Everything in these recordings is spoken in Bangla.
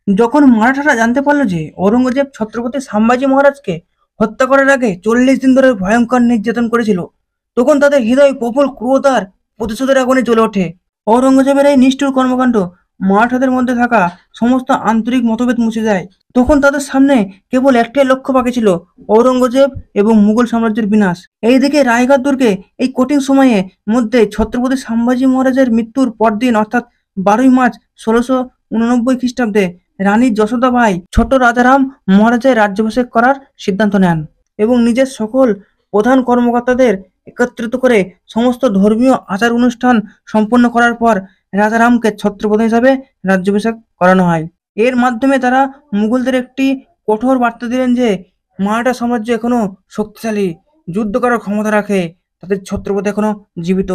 যখন মারাঠারা জানতে পারলো যে ঔরঙ্গজেব ছত্রপতি সাম্ভাজি মহারাজকে হত্যা করার আগে 40 দিন ধরে ভয়ঙ্কর নির্যাতন করেছিল, তখন তাদের হৃদয় প্রবল ক্রোধ আর প্রতিশোধের আগুনে জ্বলে ওঠে। ঔরঙ্গজেবের এই নিষ্ঠুর কর্মকাণ্ড মারাঠাদের মধ্যে থাকা সমস্ত আন্তরিক মতভেদ মুছে যায়। তখন তাদের সামনে কেবল একটাই লক্ষ্য বাকি ছিল, ঔরঙ্গজেব এবং মুঘল সাম্রাজ্যের বিনাশ। এইদিকে রায়গড় দুর্গে এই কঠিন সময়ে মধ্যে ছত্রপতি সাম্ভাজি মহারাজের মৃত্যুর পরদিন অর্থাৎ 12ই মার্চ 1689 খ্রিস্টাব্দে রানী যশোদাবাই ছোট রাজারাম মহারাজের রাজ্যাভিষেক করার সিদ্ধান্ত নেন এবং নিজের সকল প্রধান কর্মকর্তাদের একত্রিত করে সমস্ত ধর্মীয় আচার অনুষ্ঠান সম্পন্ন করার পর রাজারামকে ছত্রপতি হিসাবে রাজ্যাভিষেক করানো হয়। এর মাধ্যমে তারা মুঘলদের একটি কঠোর বার্তা দিলেন যে মারাঠা সাম্রাজ্য এখনো শক্তিশালী, যুদ্ধ করার ক্ষমতা রাখে, তাদের ছত্রপতি এখনো জীবিত।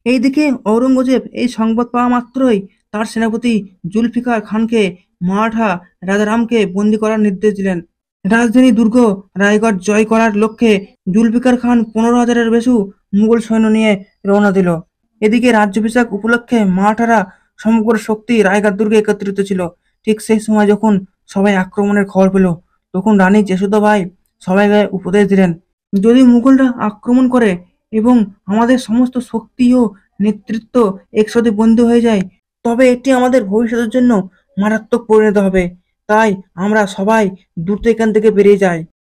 এইদিকে ঔরঙ্গজেব এই সংবাদ পাওয়া মাত্রই তার সেনাপতি জুলফিকার খানকে মারাঠা রাজারামকে বন্দী করার নির্দেশ দিলেন। রাজধানী দুর্গ রায়গড় জয় করার লক্ষ্যে জুলফিকার খান 15,000-এর বেশি মুঘল সৈন্য নিয়ে রওনা দিল। এদিকে রাজ্যাভিষেক উপলক্ষে মারাঠারা সমগ্র শক্তি রায়গড় দুর্গে একত্রিত ছিল। ঠিক সেই সময় যখন সবাই আক্রমণের খবর পেল, তখন রানী যশোদাবাই সবাইকে উপদেশ দিলেন, যদি মুঘলরা আক্রমণ করে এবং আমাদের সমস্ত শক্তি ও নেতৃত্ব একসাথে বন্দী হয়ে যায়, তবে এটি আমাদের ভবিষ্যতের জন্য মারাত্মক পরিণত হবে। তাই আমরা সবাই দ্রুত এখান থেকে বেরিয়ে যাই।